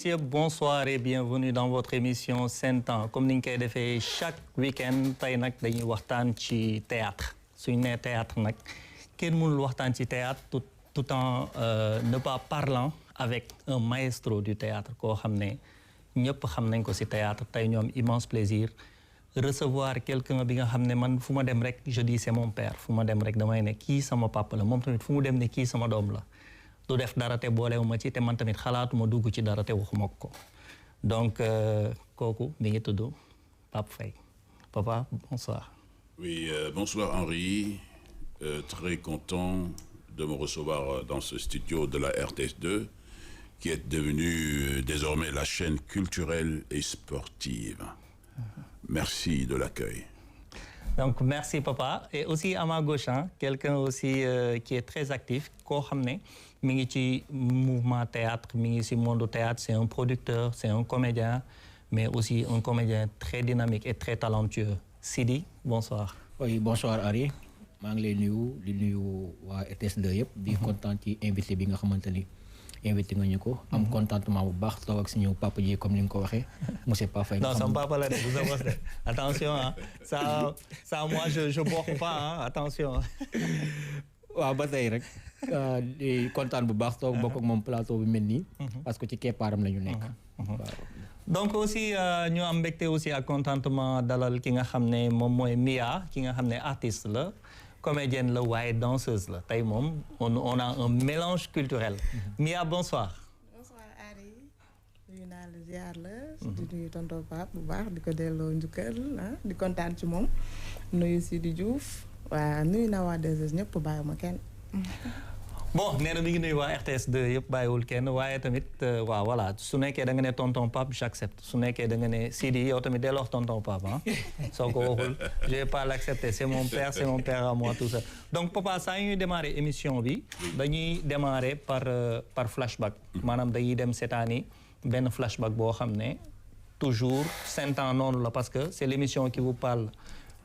messieurs, bonsoir et bienvenue dans votre émission Sen Temps. Comme nous l'avons fait chaque week-end, nous allons parler de théâtre. Si nous avons théâtre, quel monde parler de théâtre tout en ne pas parlant avec un maestro du théâtre. Nous savons que c'est théâtre, nous avons immense plaisir. Recevoir quelqu'un bi nga xamné man fuma dem rek je dis c'est mon père fuma dem rek damay né ki sama papa la mom tamit fumu dem né ki sama dom la du def dara té bolewuma ci té man tamit xalaatuma dugg ci dara té waxuma ko donc koku mi ngi tuddu Pape Faye. Papa, bonsoir. Oui, bonsoir Henri, très content de me recevoir dans ce studio de la RTS2 qui est devenue désormais la chaîne culturelle et sportive. Merci de l'accueil. Donc, merci papa. Et aussi à ma gauche, hein, quelqu'un aussi qui est très actif, ko xamné mi ngi ci mouvement théâtre, mi ngi ci monde théâtre, c'est un producteur, c'est un comédien, mais aussi un comédien très dynamique et très talentueux. Sidi, bonsoir. Oui, bonsoir Ari. Je suis di nuyu waa RTS2 yëpp di content ci invité bi nga xamanteni invité nga ñu ko am contentement bu baax toog ak suñu papa ji comme ni nga ko waxee monsieur Pape Faye. Non, son papa là, vous savez. Attention, hein. Ça moi je borne pas, hein. Attention. waaw ba tey rek di kontaan bu baax toog bokk ak moom plateau bi mel nii parce que ci keppaaram la ñu nekk. Donc aussi ñu am mbégte aussi ak contentement dalal ki nga xam ne moom mooy Mia ki nga xam ne artiste la comédienne la waaye danseuse la tey moom on a un mélange culturel. Mia, bonsoir. Bonsoir Ari. nuyu naa la ziar la. di nuyu tonton Pape bu baax di ko delloo njukkal di kontaan ci moom nuyu Sidi Diouf waa nuyu naa waa 2S ñëpp bàyyiwuma kenn. Bon, nee na mi ngi nuyu waa RTS2 yëpp bàyyiwul kenn waaye tamit waaw voilà su nekkee da nga ne tonton Pape j'accepte su nekkee da nga ne Sidi yow tamit delloo tonton Pape ah soo ko waxul je vais pas l'accepter c'est mon père à moi tout ça. Donc papa saa ñuy démarrer émission bi dañuy démarrer par flashback maanaam dañuy dem cette année benn flashback boo xam ne toujours Sen Temps noonu la parce que c'est l'émission qui vous parle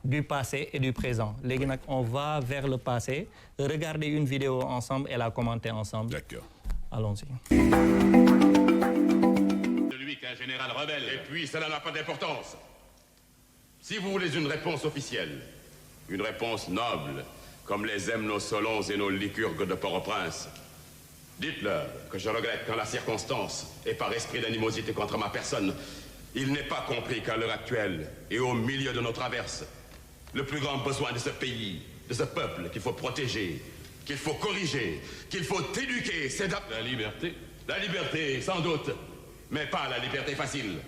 du passé et du présent. Léegi nag on va vers le passé, regarder une vidéo ensemble et la commenter ensemble. D'accord. Allons-y. Celui qu'un général rebelle. Et puis, cela n'a pas d'importance. Si vous voulez une réponse officielle, une réponse noble, comme les aiment nos Solons et nos Lycurgues de Port-au-Prince, dites-leur que je regrette qu'en la circonstance, et par esprit d'animosité contre ma personne, il n'est pas compris qu'à l'heure actuelle, et au milieu de nos traverses, le plus grand besoin de ce pays, de ce peuple qu'il faut protéger, qu'il faut corriger, qu'il faut éduquer, c'est la liberté. La liberté, sans doute, mais pas la liberté facile.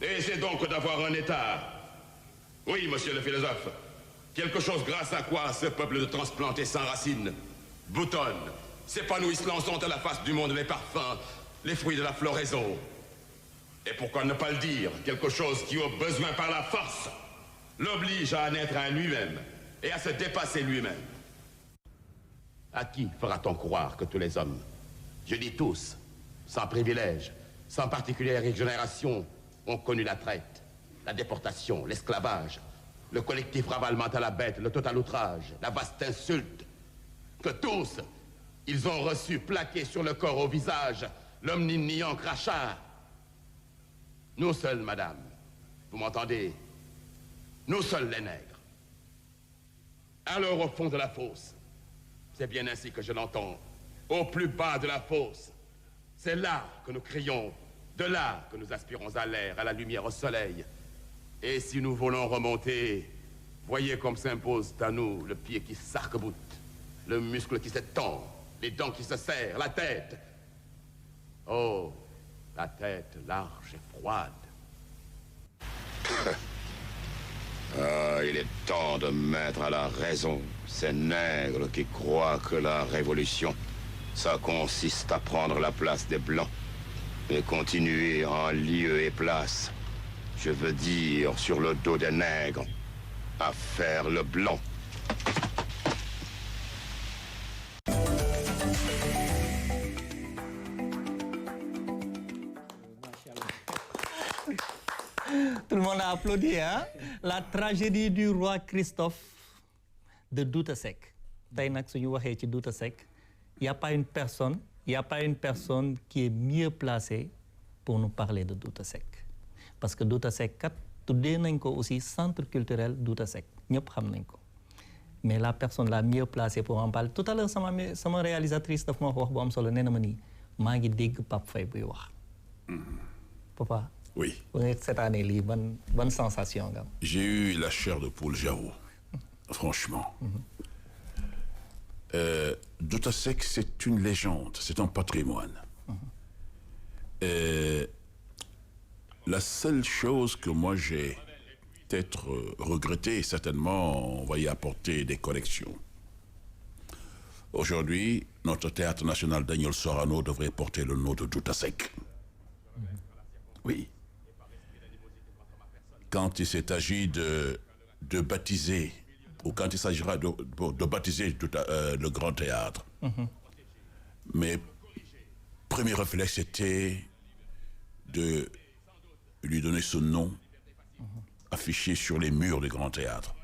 Et c'est donc d'avoir un État, oui, monsieur le philosophe, quelque chose grâce à quoi ce peuple de transplantés sans racines boutonne, s'épanouissent, lançant à la face du monde les parfums, les fruits de la floraison. Et pourquoi ne pas le dire, quelque chose qui, au besoin par la force, l'oblige à naître à lui-même et à se dépasser lui-même. À qui fera-t-on croire que tous les hommes, je dis tous, sans privilège, sans particulière exonération, ont connu la traite, la déportation, l'esclavage, le collectif ravalement à la bête, le total outrage, la vaste insulte, que tous, ils ont reçu plaqué sur le corps au visage l'omnignant crachat. Nous seuls, madame, vous m'entendez? Nous seuls les nègres. Alors au fond de la fosse, c'est bien ainsi que je l'entends, au plus bas de la fosse, c'est là que nous crions, de là que nous aspirons à l'air, à la lumière, au soleil. Et si nous voulons remonter, voyez comme s'impose à nous le pied qui s'arc-boute, le muscle qui s'étend, les dents qui se serrent, la tête. Oh, la tête large et froide. Ah, il est temps de mettre à la raison ces nègres qui croient que la révolution, ça consiste à prendre la place des Blancs et continuer en lieu et place, je veux dire sur le dos des nègres, à faire le blanc. Tout le monde a applaudi, hein? La tragédie du roi Christophe de Douta Seck. Tey nag suñu waxee ci Douta Seck, il y a pas une personne qui est mieux placée pour nous parler de Douta Seck parce que Douta Seck kat tuddee nañ ko aussi centre culturel Douta Seck ñëpp xam nañ ko mais la personne la mieux placée pour en parler tout à l'heure sama réalisatrice daf ma wax bu am solo nee na ma nii maa ngi dégg Pape Faye buy wax papa Oui. Cette année lii ban sensation nga am. J'ai eu la chair de poule, j'avoue. Franchement. Douta Seck, c'est une légende, c'est un patrimoine. La seule chose que moi j'ai peut-être regretté, certainement on va y apporter des corrections. Aujourd'hui, notre théâtre national Daniel Sorano devrait porter le nom de Douta Seck. Oui. Quand il s'est agi de baptiser, ou quand il s'agira de baptiser le grand théâtre, mes premiers réflexes était de lui donner ce nom affiché sur les murs du grand théâtre.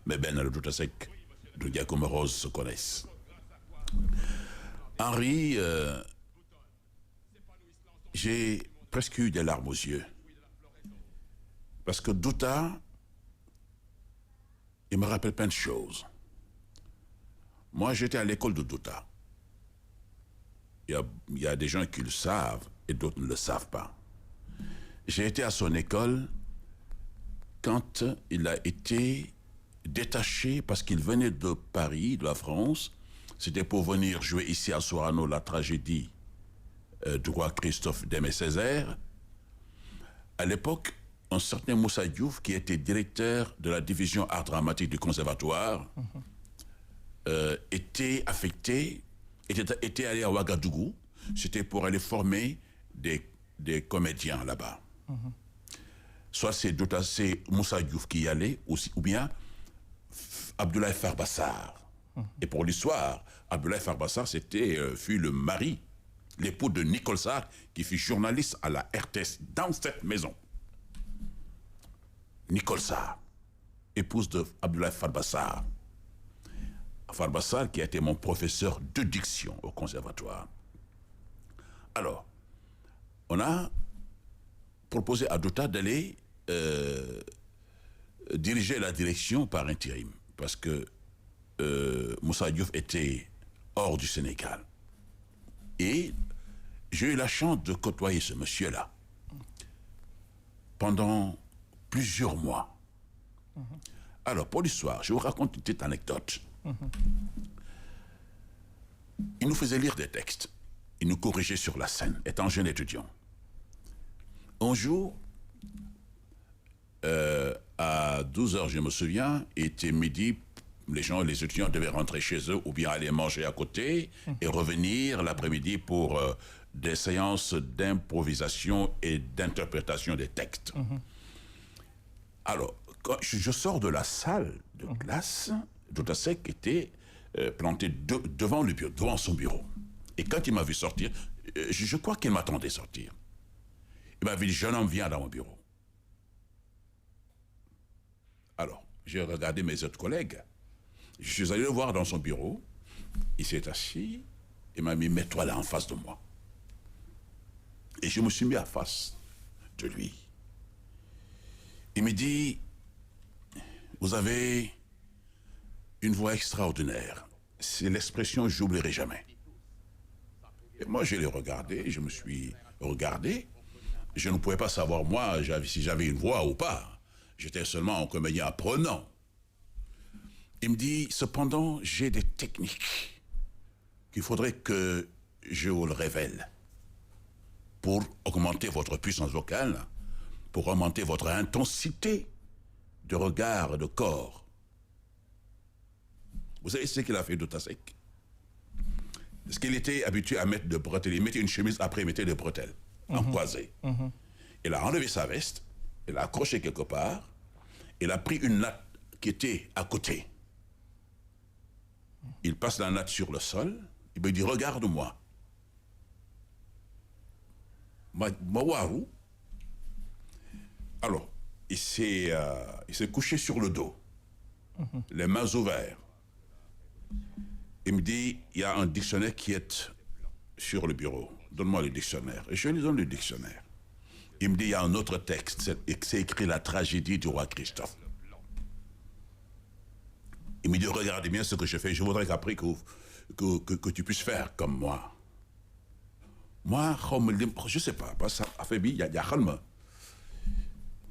Mais Ben et le Douta Seck de Giacomo Rose se connaissent. Henri, j'ai presque eu des larmes aux yeux. Parce que Douta, il me rappelle plein de choses. Moi, j'étais à l'école de Douta. Il y a des gens qui le savent et d'autres ne le savent pas. J'ai été à son école quand il a été détaché parce qu'il venait de Paris, de la France. C'était pour venir jouer ici à Sorano la tragédie du roi Christophe d'Aimé Césaire. À l'époque, un certain Moussa Diouf, qui était directeur de la division art dramatique du conservatoire, était affecté, était allé à Ouagadougou. C'était pour aller former des comédiens là-bas. Soit c'est Moussa Diouf qui y allait, ou bien Abdoulaye Farbassar. Et pour l'histoire, Abdoulaye Farbassar fut le mari, l'époux de Nicole Sarr, qui fut journaliste à la RTS dans cette maison. Nicole Sarr, épouse de Abdoulaye Farbassar. Farbassar qui a été mon professeur de diction au conservatoire. Alors, on a proposé à Douta d'aller diriger la direction par intérim, parce que Moussa Diouf était hors du Sénégal. Et j'ai eu la chance de côtoyer ce monsieur-là pendant plusieurs mois. Alors, pour l'histoire, je vous raconte une petite anecdote. Il nous faisait lire des textes. Il nous corrigeait sur la scène, étant jeune étudiant. Un jour, à 12h, je me souviens, il était midi, les étudiants devaient rentrer chez eux ou bien aller manger à côté et revenir l'après-midi pour des séances d'improvisation et d'interprétation des textes. Alors, quand je sors de la salle de classe, Douta Seck était planté devant le bureau, devant son bureau. Et quand il m'a vu sortir, je crois qu'il m'attendait sortir. Il m'a dit, jeune homme, viens dans mon bureau. Alors, j'ai regardé mes autres collègues. Je suis allé le voir dans son bureau. Il s'est assis. Il m'a mis, mets-toi là en face de moi. Et je me suis mis à face de lui. Il me dit, vous avez une voix extraordinaire. C'est l'expression que j'oublierai jamais. Et moi, je l'ai regardé, je me suis regardé. Je ne pouvais pas savoir, moi, si j'avais une voix ou pas. J'étais seulement un comédien apprenant. Il me dit, cependant, j'ai des techniques qu'il faudrait que je vous le révèle pour augmenter votre puissance vocale, pour augmenter votre intensité de regard et de corps. Vous savez ce qu'il a fait, Douta Seck? Parce qu'il était habitué à mettre de bretelles. Il mettait une chemise, après il mettait des bretelles en croisée. Il a enlevé sa veste, il l'a accroché quelque part, il a pris une natte qui était à côté. Il passe la natte sur le sol, il me dit, regarde-moi. Mawaru. Alors, il s'est couché sur le dos, les mains ouvertes. Il me dit, il y a un dictionnaire qui est sur le bureau. Donne-moi le dictionnaire. Et je lui donne le dictionnaire. Il me dit, il y a un autre texte, c'est écrit la tragédie du roi Christophe. Il me dit, regardez bien ce que je fais, je voudrais qu'après que tu puisses faire comme moi. Moi, je ne sais pas, ça a fait bien, il y a calme.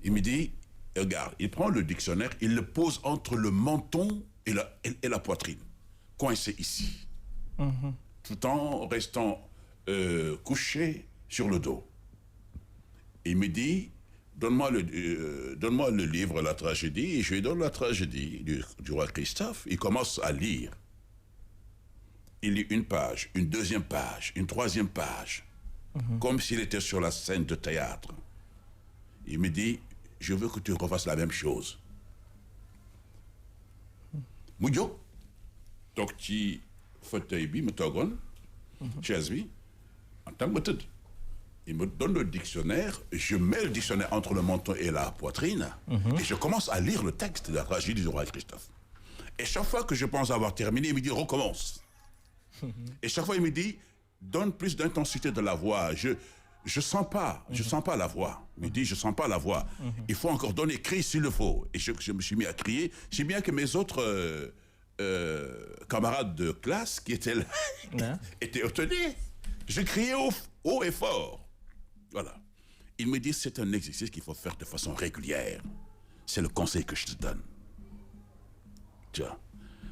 Il me dit, regarde, il prend le dictionnaire, il le pose entre le menton et la poitrine, coincé ici, tout en restant couché sur le dos. Il me dit, donne-moi le livre, la tragédie, et je lui donne la tragédie du roi Christophe. Il commence à lire. Il lit une page, une deuxième page, une troisième page, comme s'il était sur la scène de théâtre. Il me dit, je veux que tu refasses la même chose. Moudio, donc tu fauteuil bi me togon, chaise bi, en tant que tête. Il me donne le dictionnaire, je mets le dictionnaire entre le menton et la poitrine, et je commence à lire le texte de la tragédie du roi Christophe. Et chaque fois que je pense avoir terminé, il me dit recommence. Et chaque fois il me dit donne plus d'intensité de la voix. Je sens pas la voix. Il me dit je sens pas la voix. Il faut encore donner, crie s'il le faut. Et je me suis mis à crier, si bien que mes autres camarades de classe qui étaient là étaient étonnés. Je criais haut et fort. Voilà. Il me dit, c'est un exercice qu'il faut faire de façon régulière. C'est le conseil que je te donne. Tiens,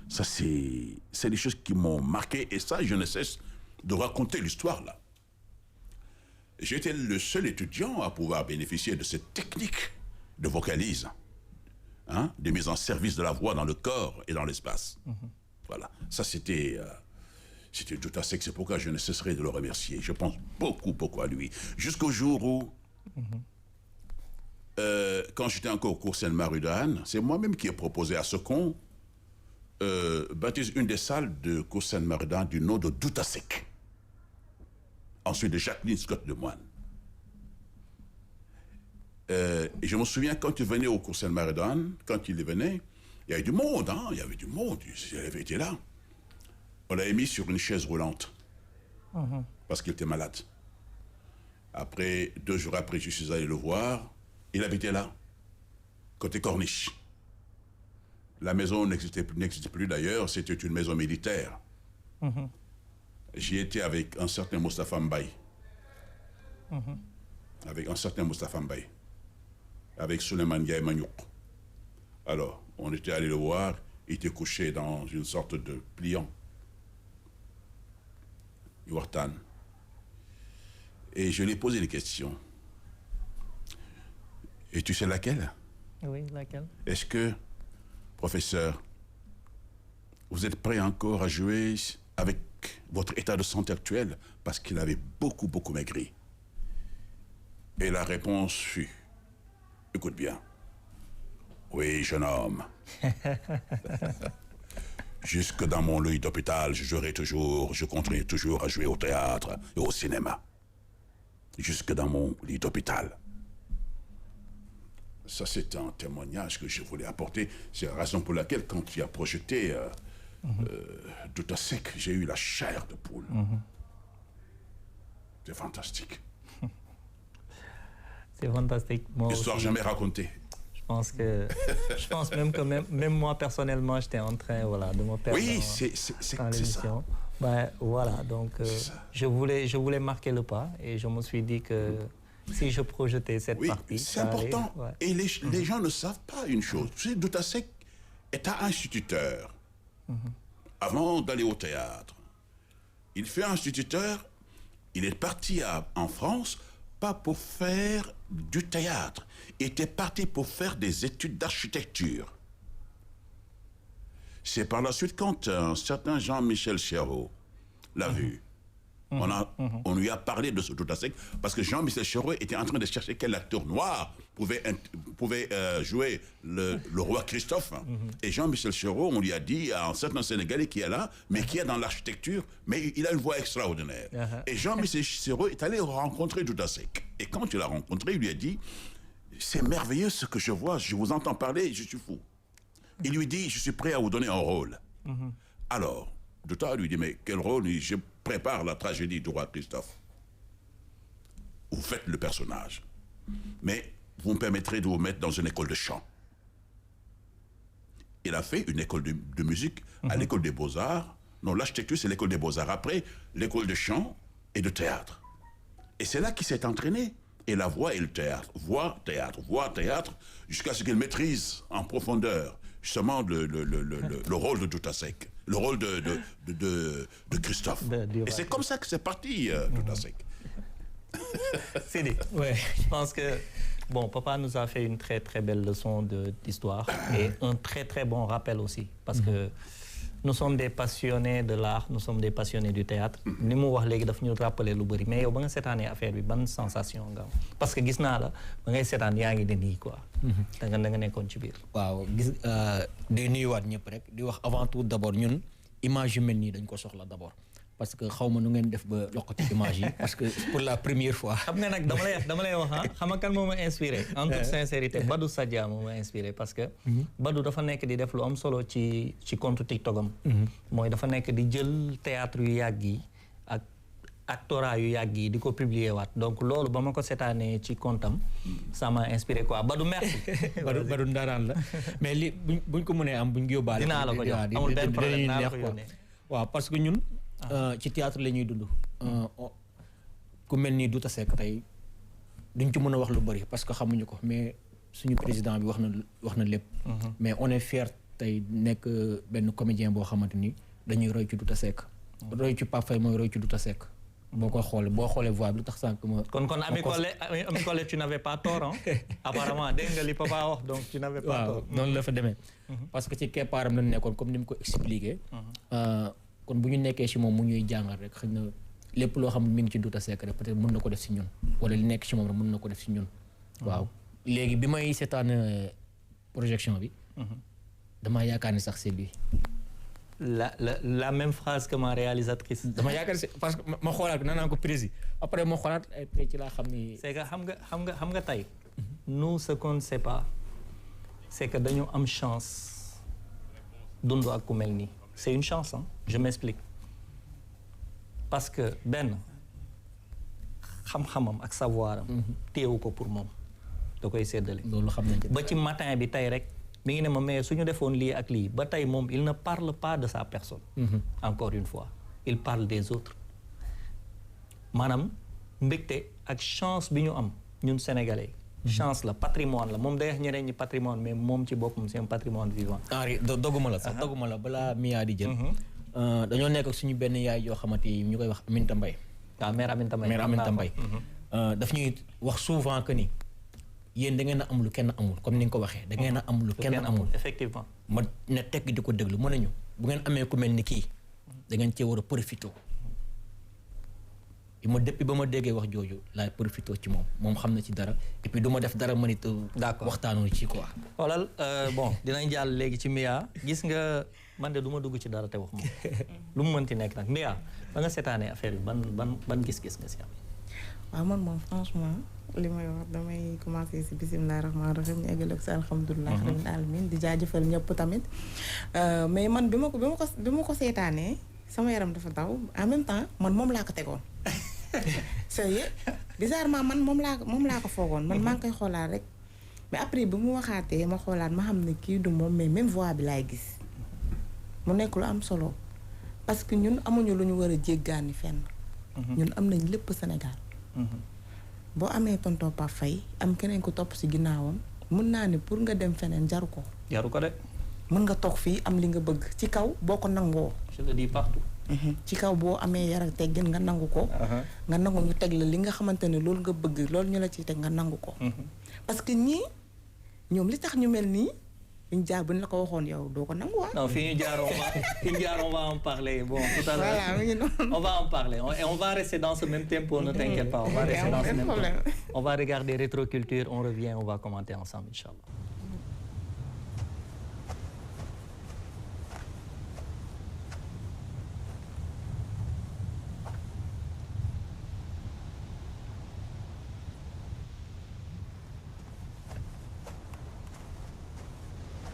ça c'est des choses qui m'ont marqué et ça, je ne cesse de raconter l'histoire là. J'étais le seul étudiant à pouvoir bénéficier de cette technique de vocalise, de mise en service de la voix dans le corps et dans l'espace. Voilà. Ça, c'était tout à fait, c'est pourquoi je ne cesserai de le remercier. Je pense beaucoup à lui. Jusqu'au jour où, quand j'étais encore au cours Sainte-Marie-d'Anne, c'est moi-même qui ai proposé à ce qu'on baptise une des salles de cours Sainte-Marie-d'Anne du nom de Doutasek. Ensuite de Jacqueline Scott de Moine. Et je me souviens quand il venait au cours Sainte-Marie-d'Anne, quand il venait, il y avait du monde, il y avait du monde, il avait été là. On l'avait mis sur une chaise roulante, parce qu'il était malade. Après, 2 jours après, je suis allé le voir, il habitait là, côté Corniche. La maison n'existait plus d'ailleurs, c'était une maison militaire. J'y étais avec un certain Moustapha Mbaye. Avec Souleymane Ndiaye Magnouk. Alors, on était allé le voir, il était couché dans une sorte de pliant. Iwartan. Et je lui ai posé des questions. Et tu sais laquelle? Oui, laquelle? Est-ce que, professeur, vous êtes prêt encore à jouer avec votre état de santé actuel? Parce qu'il avait beaucoup maigri. Et la réponse fut, écoute bien. Oui, jeune homme. Jusque dans mon lit d'hôpital, je continuerai toujours à jouer au théâtre et au cinéma. Jusque dans mon lit d'hôpital. Ça, c'est un témoignage que je voulais apporter. C'est la raison pour laquelle, quand tu as projeté Doutasek, j'ai eu la chair de poule. C'est fantastique. C'est fantastique. Histoire jamais racontée. Je pense même que même moi, personnellement, j'étais en train de me perdre dans l'émission. Ben, voilà, donc je voulais marquer le pas et je me suis dit que si je projetais cette partie... c'est important. Et les gens ne savent pas une chose. Tu sais, Doutasek est un instituteur avant d'aller au théâtre. Il fait instituteur, il est parti en France, pas pour faire du théâtre. Il était parti pour faire des études d'architecture. C'est par la suite, quand un certain Jean-Michel Chéreau l'a vu, on lui a parlé de ce Doutasek, parce que Jean-Michel Chéreau était en train de chercher quel acteur noir pouvait jouer le roi Christophe. Et Jean-Michel Chéreau, on lui a dit à un certain Sénégalais qui est là, mais qui est dans l'architecture, mais il a une voix extraordinaire. Et Jean-Michel Chéreau est allé rencontrer Doutasek. Et quand il l'a rencontré, il lui a dit, c'est merveilleux ce que je vois, je vous entends parler, je suis fou. Il lui dit, je suis prêt à vous donner un rôle. Alors, Douta lui dit, mais quel rôle? Je prépare la tragédie du roi Christophe. Vous faites le personnage. mais vous me permettrez de vous mettre dans une école de chant. Il a fait une école de musique à l'école des Beaux-Arts. Non, l'architecture, c'est l'école des Beaux-Arts. Après, l'école de chant et de théâtre. Et c'est là qu'il s'est entraîné. Et la voix et le théâtre. Voix, théâtre, jusqu'à ce qu'il maîtrise en profondeur, justement, le rôle de Douta-Seck, le rôle de Christophe. Et c'est comme ça que c'est parti, Douta-Seck. Sidi, Ouais. je pense que bon, papa nous a fait une très très belle leçon d'histoire et un très très bon rappel aussi parce que nous sommes des passionnés de l'art, nous sommes des passionnés du théâtre. Ni mu wax léegi daf ñu rappeler lu bëri mais yow ba nga seetaanee affaire bi ban sensation nga am parce que gis naa la ba ngay seetaan yaa ngi de nii quoi. da nga nekkoon ci biir. waaw gis day nuyuwaat ñëpp rek di wax avant tout d'abord ñun image yu mel nii dañ ko soxla d'abord. parce que xaw ma nu ngeen def ba loqati image yi parce que pour la première fois. xam nga nag dama lay wax ah xam nga kan moo ma inspiré. en toute sincérité Badou Sadia moo ma inspiré parce que. Badou dafa nekk di def lu am solo ci compte TikTok am. mooy dafa nekk di jël théâtre yu yàgg yi ak actorat yu yàgg yi di ko publier waat donc loolu ba ma ko seetaanee ci compte am ça m'a inspiré quoi Badou merci. Badou ndaaraan la mais li buñ ko mënee am buñ yóbbaale. dinaa la ko jox amul benn problème naa la ko yónnee waaw parce que ñun. ci théâtre la ñuy dund. ku mel ni Douta Seck tey duñ ci mën a wax lu bëri parce que xamuñu ko mais suñu président bi wax na lépp. mais on est fier tey nekk benn comédien boo xamante ni dañuy roy ci Douta Seck. roy ci Pape Faye mooy roy ci Douta Seck. boo xoolee voix bi lu tax sànq ma. kon Ami Collé tu n'avais pas tort apparemment dégg nga li papa wax donc tu n'avais pas tort. noonu la fa demee. parce que ci keppaaram la nekkoon comme ni mu ko expliqué. kon bu ñu nekkee ci moom mu ñuy jàngal rek xëy na lépp loo xam ne mi ngi ci Douta Seck rek peut-être mën na ko def ci ñun wala li nekk ci moom rek mën na ko def ci ñun. waaw léegi bi may seetaan projection bi. damaa yaakaar ni sax c'est lui. la même phrase que ma réalisatrice. dama yaakaar ni parce que ma xoolaat na naan ko prési après ma xoolaat ay ci laa xam ni. c'est que xam nga tey. nous ce qu'on ne sait pas c'est que dañu am chance dund ak ku mel nii. c'est une chance je m'explique parce que benn xam-xamam ak savoir-am téewu ko pour moom da koy séddale loolu xam nañ ba ci matin bi tey rek mi ngi ne ma mais suñu defoon lii ak lii ba tey moom il ne parle pas de sa personne encore une fois il parle des autres maanaam mbégte ak chance bi ñu am ñun sénégalais chance la patrimoine la moom day wax ñeneen ñi patrimoine mais moom ci boppam c'est un patrimoine vivant. Henri dogguma la balaa Mia di jël. dañoo nekk ak suñu benn yaay yoo xamante ni ñu koy wax Aminta Mbaye. waaw mère Aminta Mbaye daf ñuy wax souvent que ni yéen da ngeen a am lu kenn amul comme ni nga ko waxee da ngeen a am lu kenn amul. effectivement ma ne tekk di ko déglu mën nañu bu ngeen amee ku mel ni kii da ngeen cee war a profité. depuis ba ma déggee wax jooju laay profité ci moom xam na ci dara et puis du ma def dara ma nit waxtaanoo ci quoi. xoolal bon dinañ jàll léegi ci Mia gis nga man de du ma dugg ci dara te wax moom lu mu mënti nekk nag Mia ba nga seetaanee affaire bi ban gis-gis nga si am. waaw man moom franchement li may wax damay commencer ci bismillah rahmaan rahim ñu eggale ko ci alhamdulilah rabbil alamin di jaajëfal ñëpp tamit mais man bi ma ko seetaanee sama yaram dafa daw en même temps man moom laa ko tegoon. sérieux bizarrement man moom laa ko foogoon man maa ngi koy xoolaat rek mais après bi mu waxaatee ma xoolaat ma xam ne kii du moom mais même voix bi laay gis mu nekk lu am solo parce que ñun amuñu lu ñu war a jéggaani fenn. ñun am nañ lépp Sénégal. boo amee tonton Pape Faye am keneen ko topp ci ginnaawam mën naa ne pour nga dem feneen jaru ko. jaru ko de. mën nga toog fii am li nga bëgg ci kaw boo ko nangoo. je le dis partout. ci kaw boo amee yar ak teggin nga nangu ko. nga nangu ñu teg la li nga xamante ne loolu nga bëgg loolu ñu la ciy teg nga nangu ko. parce que ñii ñoom li tax ñu mel nii ñu jaar bu ñu la ko waxoon yow doo ko nangu waa. non fi ñu jaar on va en parler bon tout à l'heure. voilà mi ngi noonu. on va en parler et on va rester dans ce même tempo ne t'inquiète pas on va rester dans ce même tempo. On va regarder Rétroculture on revient on va commenter ensemble inchallah.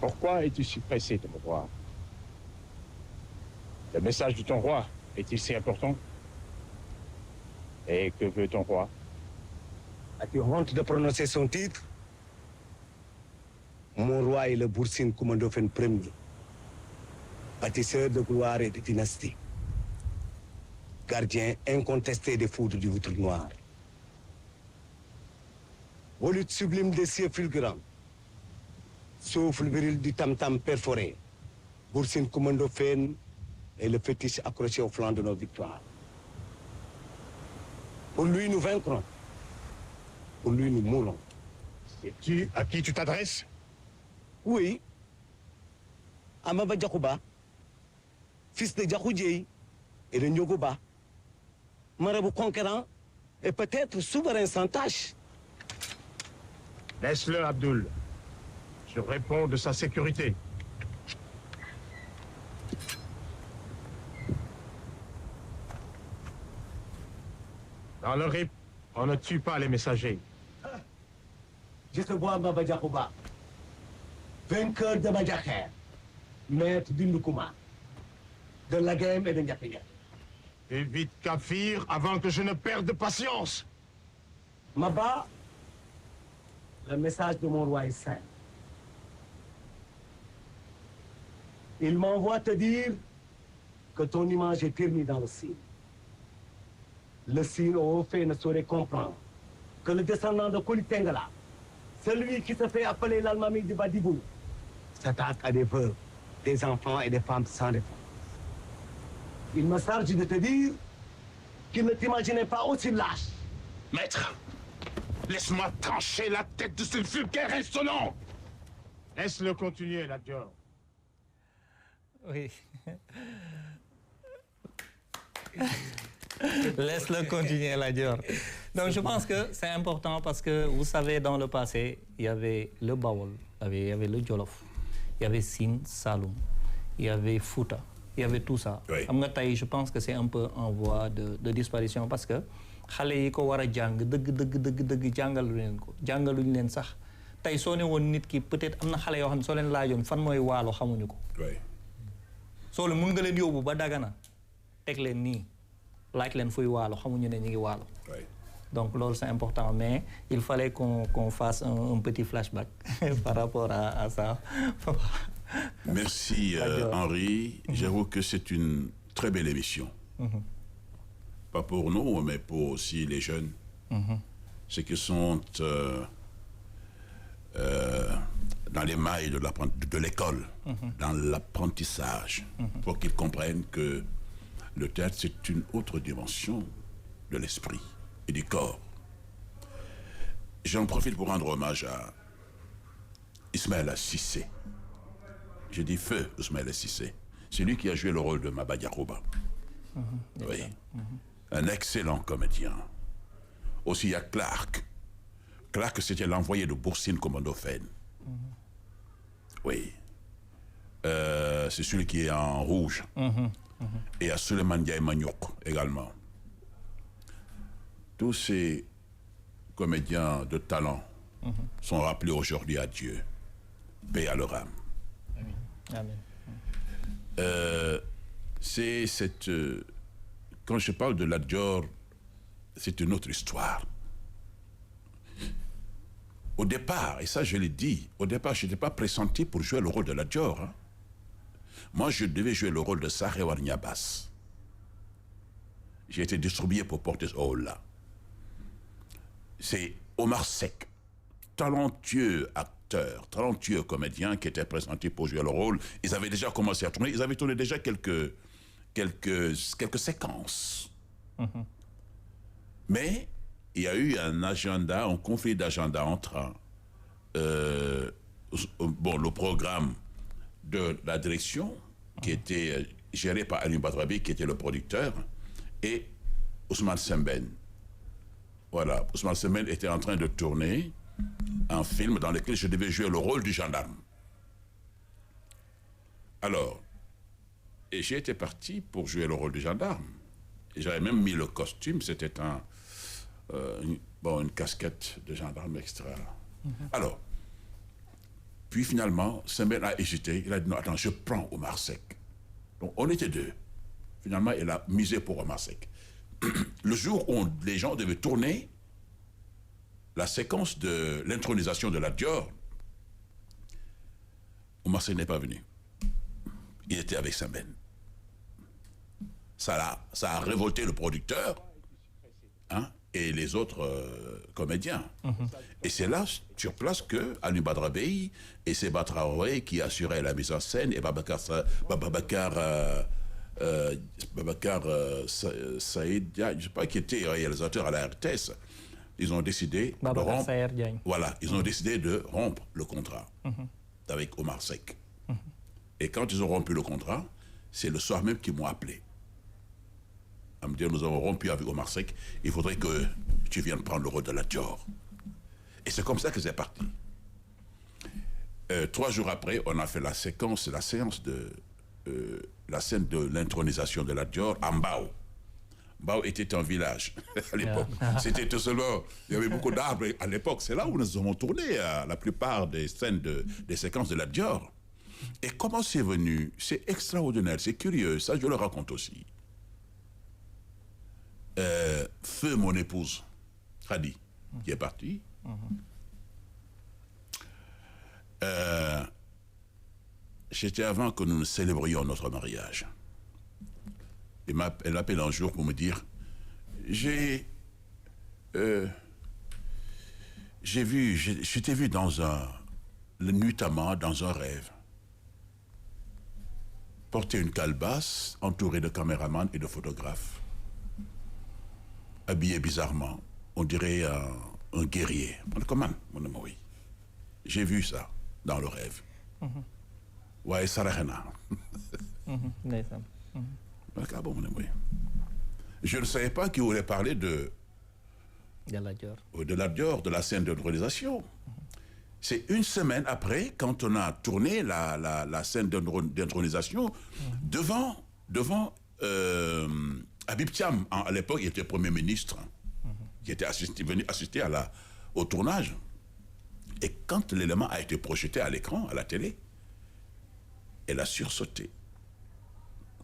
Pourquoi es-tu si pressé de me voir? Le message de ton roi est-il si important? Et que veut ton roi? As-tu honte de prononcer son titre? Mon roi est le Boursine Koumandofène Ier, bâtisseur de gloire et de dynastie, gardien incontesté des foudres du Voutre Noir. Volute sublime des cieux fulgurants, souffle viril du tam-tam perforé, Boursine Koumandofène est le fétiche accroché au flanc de nos victoires. Pour lui, nous vaincrons. Pour lui, nous mourrons. Et à qui tu t'adresses? Oui. Amaba Diakouba, fils de Diakou Dieye et de Ndiogoba, marabout conquérant et peut-être souverain sans tâche. Laisse-le, Abdul. Je réponds de sa sécurité. Dans le RIP, on ne tue pas les messagers. Je te vois, Amaba Diakouba, vainqueur de Badiaker, maître du Ndoukouma, de Laghem et de Ndiapéya. Fais vite, Kafir, avant que je ne perde patience. Maba, le message de mon roi est simple. Il m'envoie te dire que ton image est ternie dans le signe. Le signe au haut fait ne saurait comprendre que le descendant de Koli Tengala, celui qui se fait appeler l'Almami de Badibou, s'attaque à des veuves, des enfants et des femmes sans défense. Il me charge de te dire qu'il ne t'imaginait pas aussi lâche. Maître, laisse-moi trancher la tête de ce vulgaire insolent. Laisse-le continuer, la Dior. Oui. Laisse-le continuer, la Dior. Donc, je pense que c'est important parce que, vous savez, dans le passé, il y avait le Bawol, il y avait le Jolof, il y avait Sine, Saloum, il y avait Fouta, il y avait tout ça. Oui. Je pense que c'est un peu en voie de disparition parce que xale yi ko war a jàng dëgg jàngaluñ leen ko jàngaluñ leen sax tey soo ne woon nit ki peut-être am na xale yoo xam ne soo leen laajoon fan mooy waalo xamuñu ko. Oui. soo leen mun nga leen yóbbu ba Dagana teg leen nii laaj leen fuy waalo xamuñu ne ñu ngi waalo. Oui. Donc là, c'est important, mais il fallait qu'on fasse un petit flashback par rapport à ça. Merci Henri. J'avoue que c'est une très belle émission. Pas pour nous, mais pour aussi les jeunes. Ceux qui sont dans les mailles de l'école, dans l'apprentissage, pour qu'ils comprennent que le théâtre, c'est une autre dimension de l'esprit et du corps. J'en profite pour rendre hommage à Ismaël Cissé. Je dis feu Ismaël Cissé. C'est lui qui a joué le rôle de Maba Diakouba. Oui. Un excellent comédien. Aussi, il y a Clark. Clark, c'était l'envoyé de Boursine Koumandofène. Oui. C'est celui qui est en rouge. Et il y a Suleiman Ndiaye Magnouk également. Tous ces comédiens de talent sont rappelés aujourd'hui à Dieu. Paix à leur âme. Amen. C'est cette... quand je parle de la Dior, c'est une autre histoire. Au départ, et ça je l'ai dit, au départ je n'étais pas pressenti pour jouer le rôle de la Dior. Hein. Moi je devais jouer le rôle de Sarewar Niabas. J'ai été distribué pour porter ce rôle-là. C'est Omar Seck, talentueux acteur, talentueux comédien qui était présenté pour jouer le rôle. Ils avaient déjà commencé à tourner, ils avaient tourné déjà quelques séquences. Mais il y a eu un agenda, un conflit d'agenda entre le programme de la direction qui était géré par Alim Badrabi, qui était le producteur, et Ousmane Sembène. Voilà, Ousmane Sembène était en train de tourner un film dans lequel je devais jouer le rôle du gendarme. Alors, et j'ai été parti pour jouer le rôle du gendarme. Et j'avais même mis le costume, c'était une casquette de gendarme, etc. Alors, puis finalement, Sembène a hésité, il a dit non, attends, je prends Omar Seck. Donc on était deux. Finalement, il a misé pour Omar Seck. Le jour où les gens devaient tourner, la séquence de l'intronisation de la Dior, Omar Sy n'est pas venu. Il était avec Sembène. Ça a révolté le producteur, hein, et les autres comédiens. Et c'est là, sur place, que Ali Badra Bey et Seba Traoré, qui assuraient la mise en scène, et Babacar Saïd, je ne sais pas, qui était réalisateur à la RTS, ils ont décidé de rompre. Voilà, ils ont décidé de rompre le contrat avec Omar Seck. Et quand ils ont rompu le contrat, c'est le soir même qu'ils m'ont appelé. À me dire, nous avons rompu avec Omar Seck, il faudrait que tu viennes prendre le rôle de la Dior. Et c'est comme ça que c'est parti. 3 jours après, on a fait la séance de la scène de l'intronisation de la Dior à Mbao. Mbao était un village à l'époque. C'était tout seulement, il y avait beaucoup d'arbres à l'époque. C'est là où nous avons tourné la plupart des scènes, des séquences de la Dior. Et comment c'est venu? C'est extraordinaire, c'est curieux, ça je le raconte aussi. Feu mon épouse, Khadi, qui est partie. C'était avant que nous célébrions notre mariage. Elle m'appelle un jour pour me dire, je t'ai vu nuitamment dans un rêve, porter une calebasse entourée de caméramans et de photographes, habillé bizarrement, on dirait un guerrier. Comment? Oui. J'ai vu ça dans le rêve. Ouais, Sarahena. Je ne savais pas qu'il voulait parler de la Dior, de la scène d'intronisation. C'est une semaine après, quand on a tourné la scène d'intronisation, devant Habib Thiam, à l'époque, il était Premier ministre, qui était venu assister au tournage. Et quand l'élément a été projeté à l'écran, à la télé, elle a sursauté.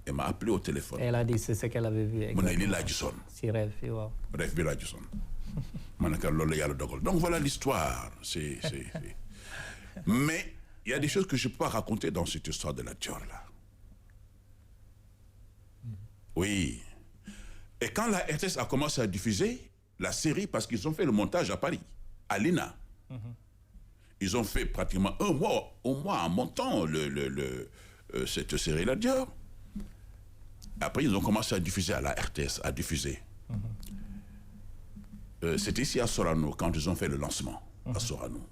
Elle m'a appelé au téléphone. Elle a dit c'est ce qu'elle avait vu. Si rêve, wow. Donc voilà l'histoire. Mais il y a des choses que je ne peux pas raconter dans cette histoire de la Dior là. Oui. Et quand la RTS a commencé à diffuser la série, parce qu'ils ont fait le montage à Paris, à l'INA, ils ont fait pratiquement un mois en montant cette série La Dior. Après, ils ont commencé à diffuser à la RTS, à diffuser. C'était ici à Sorano, quand ils ont fait le lancement, à Sorano.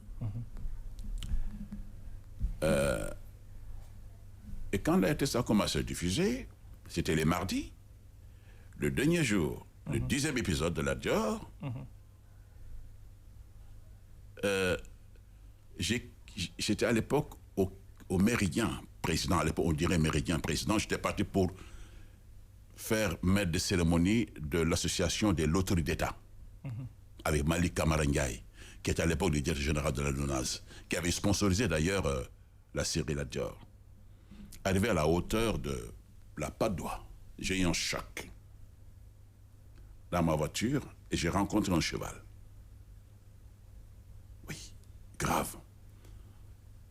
Et quand la RTS a commencé à diffuser, c'était les mardis, le dernier jour, le 10e épisode de La Dior, j'étais à l'époque au Méridien président, à l'époque on dirait Méridien président, j'étais parti pour faire maître de cérémonie de l'association des loteries d'État, avec Malik Kamara Ndiaye, qui était à l'époque le directeur général de la LONASE, qui avait sponsorisé d'ailleurs la série La Dior. Arrivé à la hauteur de la Patte d'Oie, j'ai eu un choc dans ma voiture et j'ai rencontré un cheval. Oui, grave.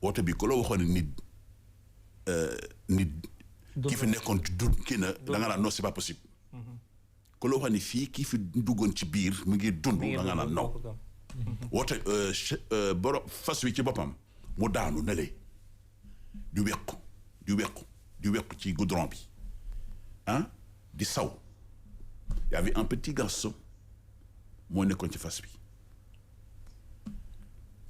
Oto bi ko la waxone nit ki fi nekkoon ci dund kii na da nga naan non c'est pas possible. Ko la waxone fii kii fi duggoon ci biir mu ngi dund da nga naan non. Woto borom fas wi ci boppam mu daanu nele di wequ ci goudron bi hein di saw. Il y avait un petit garçon moo nekkoon ci fas bi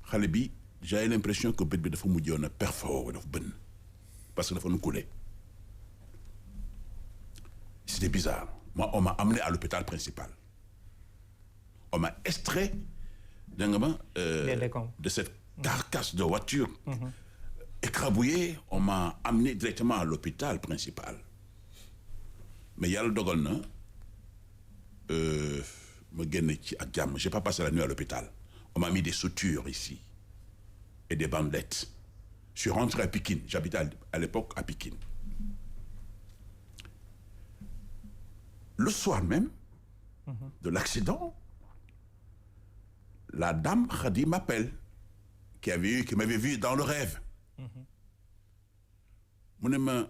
xale bi j'avais l'impression que bët bi dafa mujjoon a perforer dafa bënn parce que dafa nu coulé. C'était bizarre. Moi, on m'a amené à l'hôpital principal. On m'a extrait de cette carcasse de voiture écrabouillée. On m'a amené directement à l'hôpital principal. Mais yàlla dogal na ma génn ci ak jàmm. J'ai pas passé la nuit à l'hôpital. On m'a mis des sutures ici et des bandelettes. Je suis rentré à Pikine. J'habitais à l'époque à Pikine. Le soir même de l'accident, la dame Khadi m'appelle, qui m'avait vu dans le rêve. Mu ne ma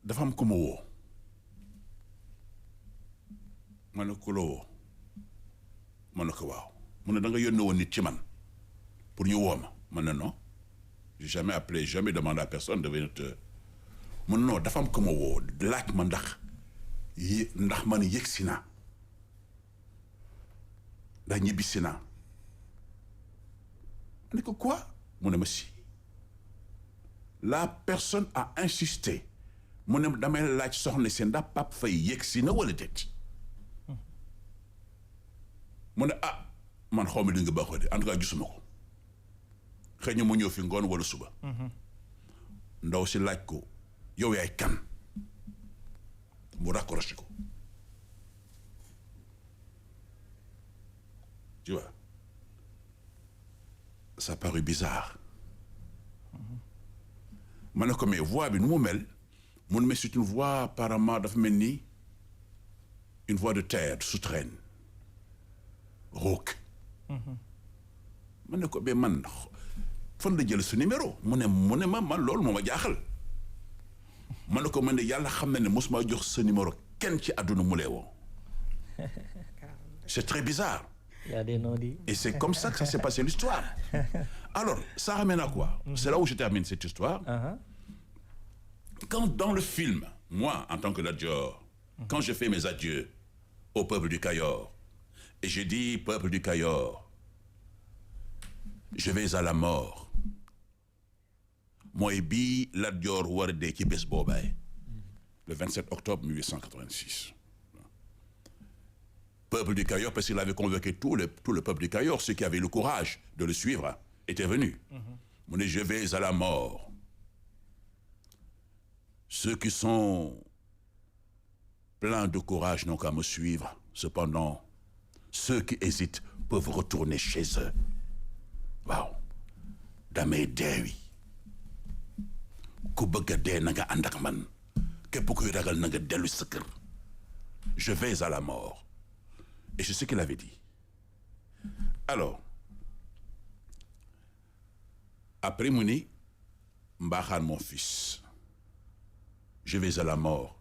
dafa am ku ma woo ma ne ko la woo ma ne ko waaw mu ne da nga yónnee woon nit ci man pour ñu woo ma ne non j'ai jamais appelé jamais demandé à personne de venir te mu ne non dafa am ku ma woo laaj ma ndax man yëgsi naa ndax ñibbisi naa ma ne ko quoi mu ne ma si la personne a insisté mu ne damay laaj soxna si ndax Pape Faye yëgsi na wala déet mu ne ah man xaw ma li nga baaxoo de en tout cas gisuma ko xëy na mu ñëw fi ngoon wala suba ndaw si laaj ko yow yaay kan mu raccroché ko tu vois ça parut bizarre ma ne ko mais voix bi nu mu mel mun mais c'est une voix apparemment dafa mel ni une voix de terre souterraine rauque ma ne ko mais man fan la jël su numéro mu ne ma man loolu moo ma jaaxal ma ne ko man de yàlla xam na ne mosuma jox sa numéro kenn ci àdduna mu lay woo c'est très bizarre. Il y a des non-dits. Et c'est comme ça que ça s'est passé l'histoire. Alors, ça ramène à quoi? C'est là où je termine cette histoire. Quand dans le film, moi, en tant que Lat-Dior, quand je fais mes adieux au peuple du Cayor, et je dis, peuple du Cayor, je vais à la mort. Moi, bi Lat-Dior war dee ci bés boobay, le 27 octobre 1886. Peuple du Cayor, parce qu'il avait convoqué tout le peuple du Cayor, ceux qui avaient le courage de le suivre, étaient venus. Mu ne je vais à la mort. Ceux qui sont pleins de courage n'ont qu'à me suivre. Cependant, ceux qui hésitent peuvent retourner chez eux. Waaw damay deewi ku bëgg a dee na nga ànd ak man képp kuy ragal na nga dellu sa kër. Je vais à la mort. Et c'est ce qu'il avait dit. Alors, après mu ni Mbaxane mon fils, je vais à la mort,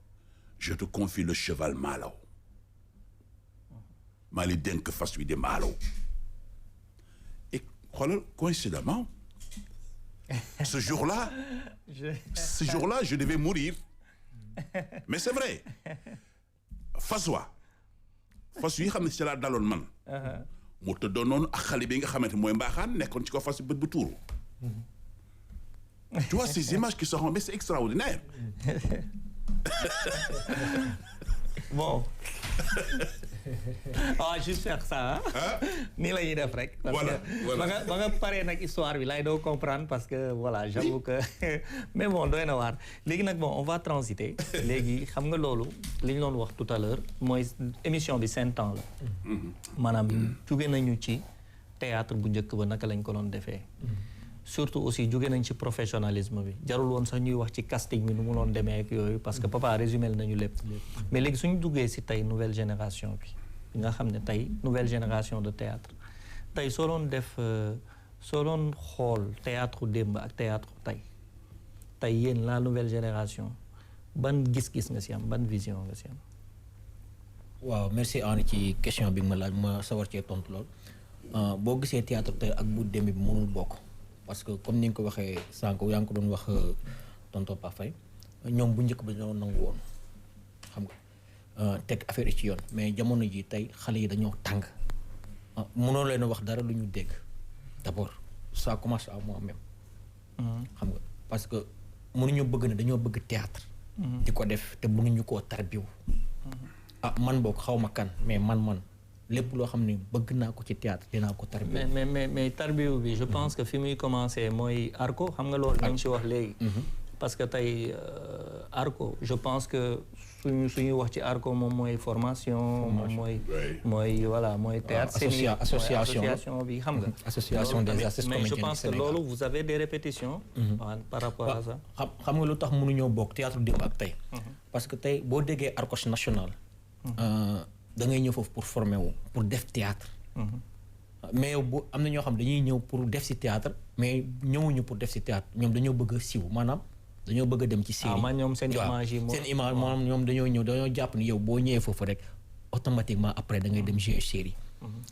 je te confie le cheval Malaw. maa li dénk fas wi di Malaw. Et xoolal coïncidemment, ce jour-là, je devais mourir. Mais c'est vrai. Fas yi xam ne ci laa daloon man. mu tëddoon noonu ak xale bi nga xamante mooy Mbaxane nekkoon ci ko fas bët bu tuuru. Tu vois ces images qui sont mais c'est extraordinaire. Bon. Ah, juste faire ça, hein? Nii la ñuy def rek. Voilà. ba nga paree nag histoire bi laay doo comprendre parce que voilà, j'avoue que mais bon doy na waar. Léegi nag bon, on va transiter. Léegi xam nga loolu li ñu doon wax tout à l'heure mooy émission bi 5 ans la. Maanaam jóge nañu ci théâtre bu njëkk ba naka lañ ko doon defee. Surtout aussi jóge nañ ci professionnalisme bi jarul woon sax ñuy wax ci casting bi nu mu doon demee ak yooyu parce que papa résumé nañu lépp. Mais léegi suñu duggee si tey nouvelle génération bi nga xam ne tey nouvelle génération de théâtre tey soo doon xool théâtre démb ak théâtre tey yéen la nouvelle génération ban gis-gis nga si am ban vision nga si am. waaw merci Henri ci question bi ma laaj ma sawar cee tontu lool boo gisee théâtre tey ak bu démb bi mënul bokk. Parce que comme ni nga ko waxee sànq yaa ngi ko doon wax tonton Pape Faye ñoom bu njëkk ba dañoo nangu woon xam nga teg affaire yi ci yoon mais jamono ji tey xale yi dañoo tàng mënoo leen a wax dara lu ñu dégg d'abord ça commence à moi-même. xam nga parce que mënuñu bëgg ne dañoo bëgg théâtre di ko def te mënuñu koo tarbiw man boog xaw ma kan mais man lépp loo xam ne bëgg naa ko ci théâtre dinaa ko tarbiw. mais tarbiw bi je pense que fi muy commencé mooy arco xam nga loolu ñu ngi si wax léegi. parce que tey arco je pense que suñu wax ci arco moom mooy formation. moom mooy voilà mooy théâtre scénique association bi xam nga. association des artistes mais je pense que loolu vous avez des répétitions. par rapport à ça. xam nga lu tax mënuñoo bokk théâtre démb ak tey. parce que tey boo déggee arcos national. da ngay ñëw foofu pour former wu pour def théâtre mais yow bu am na ñoo xam dañuy ñëw pour def ci théâtre mais ñëwuñu pour def ci théâtre ñoom dañoo bëgg a siiw maanaam dañoo bëgg a dem ci série man ñoom seen image yi seen image maanaam ñoom dañoo jàpp ni yow boo ñëwee foofu rek automatiquement après da ngay dem jouer série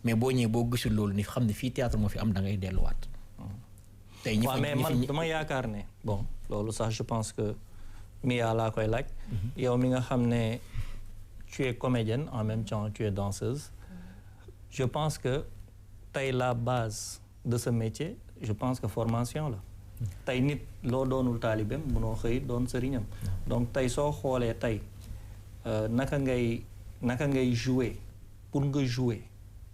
mais boo ñëwee boo gisul loolu ni xam ne fii théâtre moo fi am da ngay delluwaat tey mais man dama yaakaar ne bon loolu sax je pense que Mia laa koy laaj yow mi nga xam ne tu es comédienne en même temps tu es danseuse je pense que tey la base de ce métier je pense que formation la tey nit loo doonul taalibeem munoo xëy doon sëriñam donc tey soo xoolee tey naka ngay jouer pour nga jouer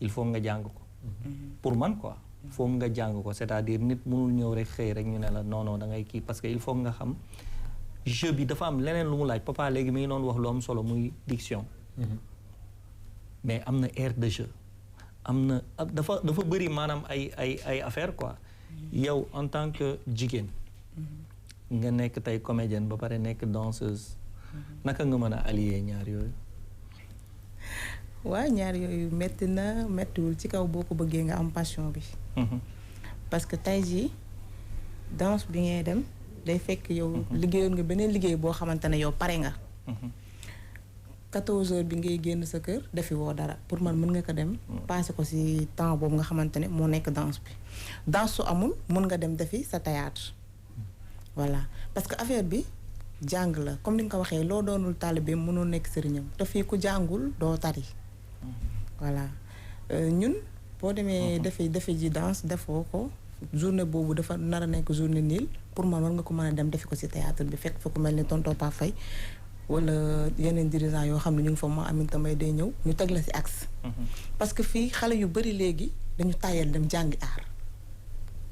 il faut nga jàng ko pour man quoi foog nga jàng ko c'est-à-dire nit mënul ñëw rek xëy rek ñu ne la non da ngay kii parce que il faut nga xam jeu bi dafa am leneen lu mu laaj papa léegi mi ngi doon wax lu am solo muy diction mais am na aire de jeu am na dafa bëri maanaam ay affaire quoi yow en tant que jigéen nga nekk tey comédienne ba pare nekk danseuse naka nga mën a allier ñaar yooyu waaw ñaar yooyu métti na méttiwul ci kaw boo ko bëggee nga am passion bi parce que tey jii danse bi ngay dem day fekk yow liggéeyoon nga beneen liggéey boo xamante ne yow pare nga 14 heures bi ngay génn sa kër defi woo dara pour man mën nga ko dem passé ko ci temps boobu nga xamante ne moo nekk danse bi danse su amul mën nga dem defi sa théâtre voilà parce que affaire bi jàng la comme ni nga ko waxee loo doonul taalibeem mënoo nekk sëriñam te fii ku jàngul doo tari voilà ñun boo demee defi ji danse defoo ko journée boobu dafa nar a nekk journée niil pour man war nga ko mën a dem defi ko ci théâtre bi fekk fa ku mel ni tonton Pa Faye wala yeneen dirigeants yoo xam ne ñu ngi fa ma Aminata Mbaye day ñëw ñu teg la ci axe parce que fii xale yu bari léegi dañu tàyyal dem jàngi aar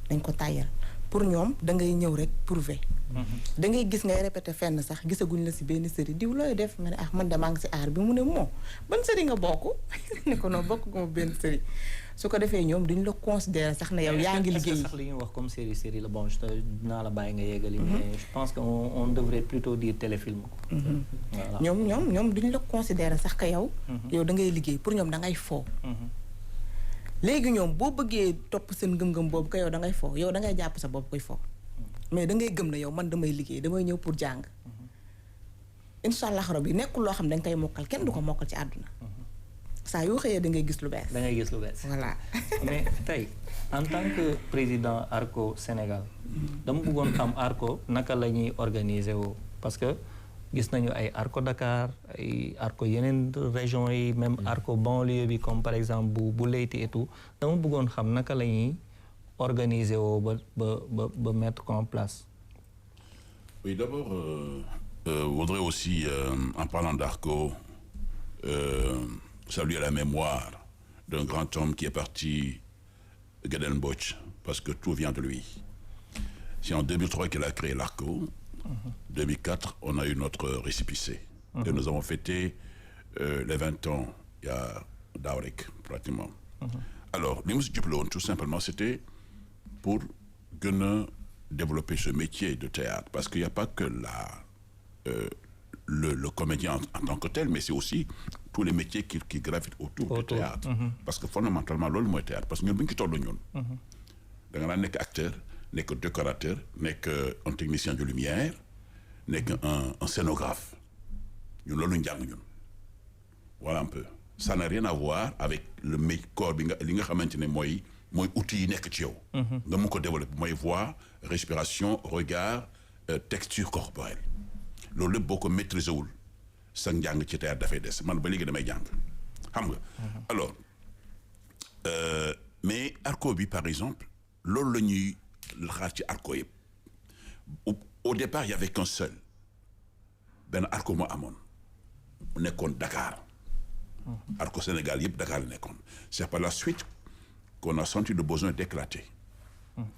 dañ ko tàyyal pour ñoom da ngay ñëw rek prouver da ngay gis ngay répété fenn sax gisaguñ la ci benn série diw looy def nga ne man de maa ngi ci aar bi mu ne moo ban série nga bokk ne ko noonu bokk nga benn série su ko defee ñoom duñ la considérer sax ne yow yaa ngi liggéey sax li ñuy wax comme série la bon dinaa la bàyyi nga yeggali mais je pense que on devrait plutôt dire téléfilm ko voilà ñoom duñ la considérer sax que yow da ngay liggéey pour ñoom da ngay foo léegi ñoom boo bëggee topp seen ngëm-ngëm boobu que yow da ngay foo yow da ngay jàpp sa bopp koy foo mais da ngay gëm ne yow man damay liggéey damay ñëw pour jàng incha allah rabbi nekkul loo xam ne da nga koy mokkal kenn du ko mokkal ci àdduna saa yoo xëyee da ngay gis lu bees. da ngay gis lu bees. voilà. mais tey en tant que président ARCO Sénégal dama bëggoon xam ARCO naka la ñuy organiser woo parce que gis nañu ay ARCO Dakar ay ARCO yeneen régions yi même ARCO banlieue bi comme par exemple bu Leyti et tout dama bëggoon xam naka la ñuy organiser woo ba mettre en place. Oui, d'abord, voudrais aussi, en parlant d'ARCO, saluer la mémoire d'un grand homme qui est parti, Gaden Boch, parce que tout vient de lui. C'est en 2003 qu'il a créé l'ARCO. 2004, on a eu notre récépissé. Et nous avons fêté les 20 ans, il y a d'Aurek, pratiquement. Alors, les musiques tout simplement, c'était pour développer ce métier de théâtre. Parce qu'il n'y a pas que le comédien en tant que tel, mais c'est aussi tous les métiers qui gravitent autour du théâtre. Parce que fondamentalement, c'est le théâtre. Parce que nous sommes acteur, nekk décorateur, nekk un technicien de lumière, nekk un scénographe. Nous sommes ñun. Voilà un peu. Ça n'a rien à voir avec le corps bi nga xamantene moy outil yi nekk ci yow. nga mu ko développer moy voix, respiration, regard, texture corporelle. Loolu lépp boo ko maîtriser wul sa njàng ci théâtre dafay des man ba léegi damay jàng xam nga. Alors mais ARCO bi par exemple loolu la ñuy xaar ci ARCO yëpp au départ il y avait qu'un seul benn ARCO moo amoon mu nekkoon Dakar. ARCO Sénégal yëpp Dakar la nekkoon. C'est par la suite qu'on a senti le besoin d'éclater.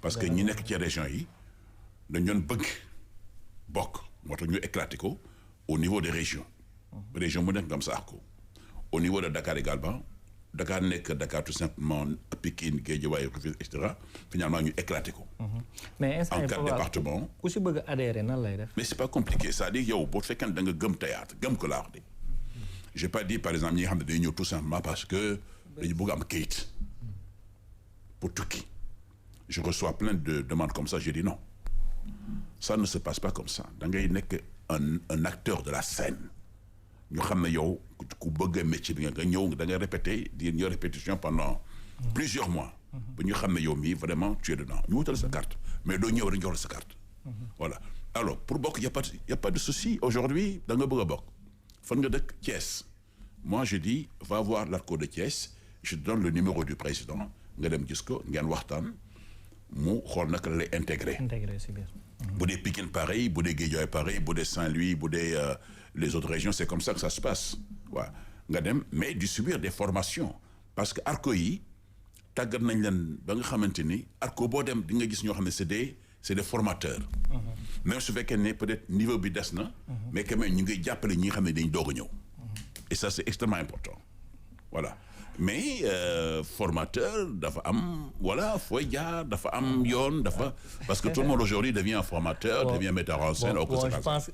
Parce que ñi nekk ci région yi dañu doon bëgg bokk moo tax ñu éclater ko au niveau des régions. Région mu nekk nga am sa ARCO. Au niveau de Dakar également Dakar nekk Dakar tout simplement Pikine Guédiawaye Rufisque et cetera finalement ñu éclater ko. mais en 4 départements. ku si bëgg adhérer nan lay def. mais c'est pas compliqué c'est-à-dire yow boo fekkee da nga gëm théâtre gëm ko laa wax de j'ai pas dit par exemple ñi nga xam ne dañuy ñëw tout simplement parce que dañu bëgg am kayit pour tukki. Je reçois plein de demandes comme ça, j'ai dit non. Ça ne se passe pas comme ça. Da ngay nekk un acteur de la scène. ñu xam ne yow ku bëgg a métier bi nga ñëw da ngay répéter di ñëw répétition pendant plusieurs mois. ba ñu xam ne yow mii vraiment tu es dedans ñu wutal sa carte mais doo ñëw rek jox la sa carte. Voilà alors pour bokk y a pas de souci aujourd'hui da nga bëgg a bokk fan nga dëkk Thiès. Moi je dis va voir l'ARCO de Thiès je te donne le numéro du président nga dem gis ko ngeen waxtaan mu xool naka la lay intégré. Intégré si biir. Bu dee Pikine pareil bu dee Guédiawaye pareil bu dee Saint-Louis bu dee les autres régions c'est comme ça que ça se passe waaw nga dem mais distribuer des formations parce que ARCO yi tàggat nañ leen ba nga xamante ni ARCO boo dem di nga gis ñoo xam ne c'est des formateurs. Même su fekkee ne peut-être niveau bi des na. mais quand même ñu ngi jàppale ñi nga xam ne dañ doog a ñëw. Et ça c'est extrêmement important voilà mais formateur dafa am voilà fooy jaar dafa am yoon dafa parce que tout le monde aujourd'hui devient un formateur devient metteur en scène.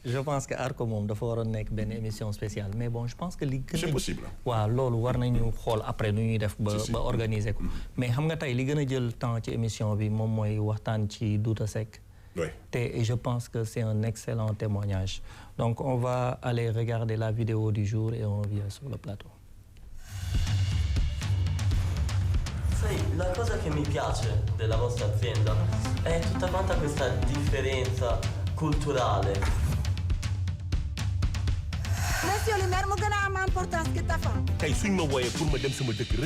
Je pense que ARCO moom dafa waroon nekk benn émission spéciale mais bon je pense que li gën a c'est possible. waaw loolu war nañu xool après nu ñuy def ba organiser ko mais xam nga tey li gën a jël temps ci émission bi moom mooy waxtaan ci Douta Seck. Oui. Et je pense que c'est un excellent témoignage donc on va aller regarder la vidéo du jour et on revient sur le plateau. Sai, la cosa che mi piace della vostra azienda è tutta quanta questa differenza culturale. Monsieur le maire mu gën a am importance que Tafa. tey suñ ma wooyee pour ma dem sama dëkk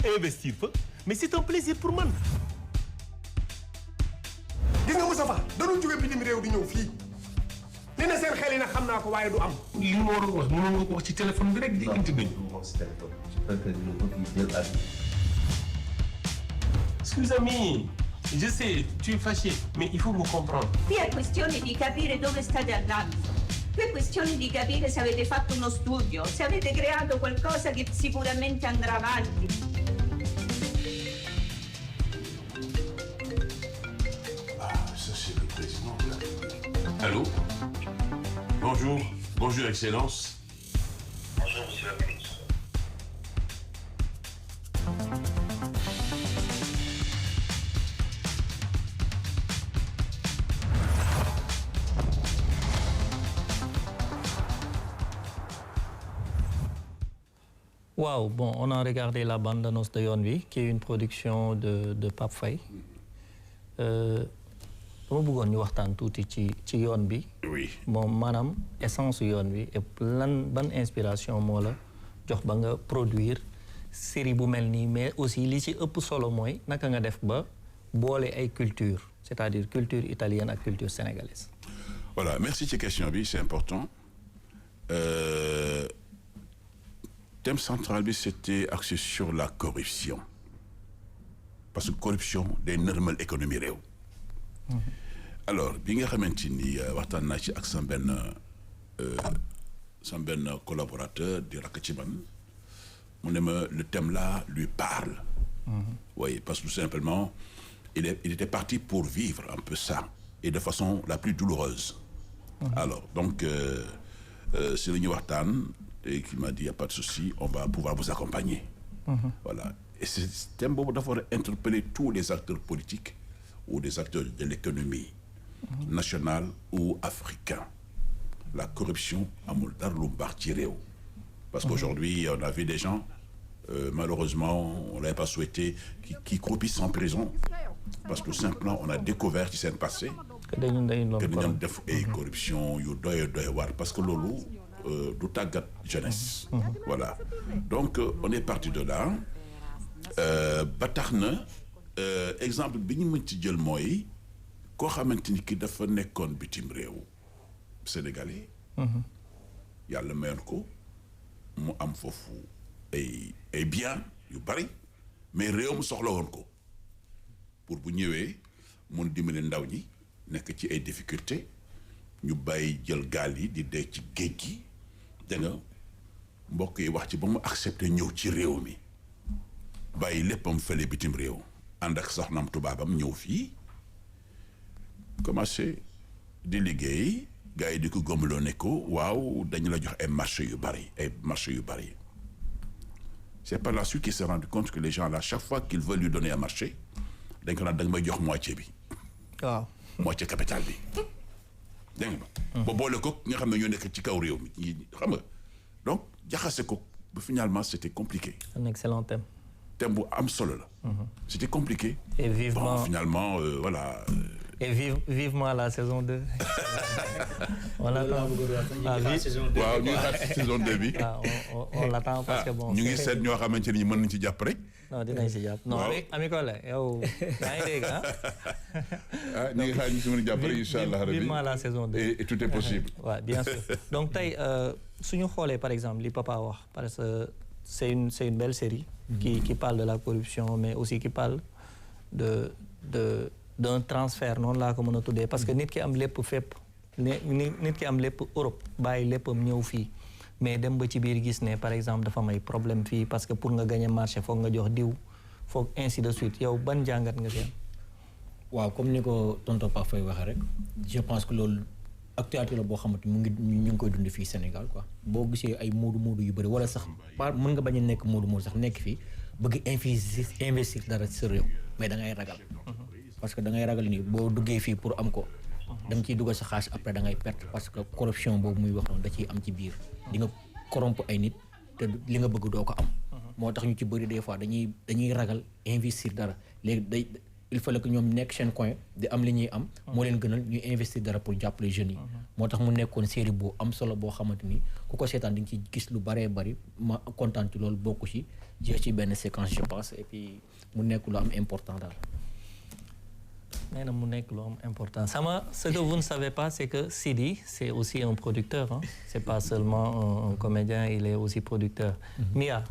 investir fa mais c'est un plaisir pour man. gis nga Moustapha dañu jóge bitim réew di ñëw fii li na seen xel yi nag xam naa ko waaye du am. li ma war a wax mënoon nga ko wax ci téléphone bi rek di intervenir. Scusami, je sais, tu es fâché, mais il faut me comprendre. Qui è questione di capire dove state andando. Qui è questione di capire se avete fatto uno studio, se avete creato qualcosa che sicuramente andrà avanti. Ça c'est le président de la République. Allô? Bonjour. Bonjour, Excellence. Bonjour, monsieur le ministre. Wow, bon, on a regardé la bande-annonce de Yoon Wi qui est une production de Pape Faye. dama bëggoon ñu waxtaan tuuti ci yoon bi. Oui. Bon maanaam essence yoon wi et ban inspiration moo la jox ba nga produire série bu mel nii mais aussi li ci ëpp solo mooy naka nga def ba boole ay culture c'est-à-dire culture italienne ak culture sénégalaise. Voilà, merci ci question bi c'est important. Thème central bi c'était axé sur la corruption parce que corruption day nërmal économie réew. Alors bi nga xamante ni waxtaan naa ci ak sama benn collaborateur di rakk ci man mu ne ma le thème là lui parle. Oui, parce que tout simplement il était parti pour vivre un peu ça et de façon la plus douloureuse. Alors donc c'est la ñuy waxtaan et qui m'a dit y a pas de souci on va pouvoir vous accompagner. Voilà et ce thème boobu dafa war a interpeller tous les acteurs politiques ou des acteurs de l'économie nationale ou africain. La corruption amul dara lu baax ci réew. Parce qu'aujourd'hui on a vu des gens malheureusement on l'avait pas souhaité qui croupissent en prison parce que tout simplement on a découvert ci seen passé que dañu def ay corruption yu doy waar parce que loolu du tàggat jeunesse. Voilà donc on est parti de là ba tax na exemple bi ñu mën ci jël mooy koo xamante ni ki dafa nekkoon bitim réew sénégalais. Yàlla mayoon ko mu am foofu ay bien yu bari mais réew mu soxla woon ko pour bu ñëwee mun dimbali ndaw ñi nekk ci ay difficultés ñu bàyyi jël gaal yi di dee ci géej gi da nga mbokk yi wax ci ba mu accepté ñëw ci réew mi bàyyi léppam fële bitim réew ànd ak soxnaam tubaabam ñëw fii commencé di liggéey gars yi di ko gëmloo ne ko waaw dañu la jox ay marché yu bari c'est par la suite qu'il s'est rendu compte que les gens là chaque fois qu'ils veulent lui donner un marché dañ ko naan da nga may jox moitié bi waaw moitié capital bi dégg nga ba boole ko nga xam ne ñoo nekk ci kaw réew mi xam nga donc jaxase ko ba finalement c'était compliqué. Un excellent thème bu am solo la. C'était compliqué. Et vivement bon, finalement voilà. Et vivement la saison 2. On l'attend. waaw ñu ngi xaar saison 2 bi. On l'attend parce que bon. ñu ngi seet ñoo xamante ni mën nañ ci jàpp rek. non dinañ ci jàpp. non ami Collé yow yaa ngi dégg ñu ngi xaar ñu si mën a jàpp rek incha allah rabi. vivement la saison 2. et tout est possible. waaw bien sûr donc tey suñu xoolee par exemple li papa wax parce que c'est une belle série. qui parle de la corruption mais aussi qui parle d'un transfert noonu laa ko mën a tuddee parce que nit ki am lépp fépp nit ki am lépp Europe bàyyi léppam ñëw fii mais dem ba ci biir gis ne par exemple dafa may problème fii parce que pour nga gagner marché foog nga jox diw foog ainsi de suite yow ban jàngat nga fi am. waaw comme ni ko tonton Pape Faye waxee rek je pense que loolu actualité la boo xamante ñu ngi koy dund fii Sénégal quoi boo gisee ay moodu yu bëri wala sax mën nga bañ a nekk moodu sax nekk fii bëgg investir dara ci sa réew mais da ngay ragal. parce que da ngay ragal ni boo duggee fii pour am ko da nga ciy dugal sa xaalis après da ngay perte parce que corruption boobu muy wax noonu da ciy am ci biir di nga corrompre ay nit te li nga bëgg doo ko am. moo tax ñu ci bëri des fois dañuy ragal investir dara léegi il fallait que ñoom nekk seen coin di am li ñuy am. moo leen gënal ñuy investir dara pour jàppale jeunes yi. moo tax mu nekkoon série bu am solo boo xamante ni ku ko seetaan di nga ci gis lu baree bari ma kontaan ci loolu bokku ci jël ci benn séquence je pense et puis mu nekk lu am important daal. nee na mu nekk lu am important ce que vous ne savez pas c'est que Sidi c'est aussi un producteur hein. C'est pas seulement un comédien il est aussi producteur. Mia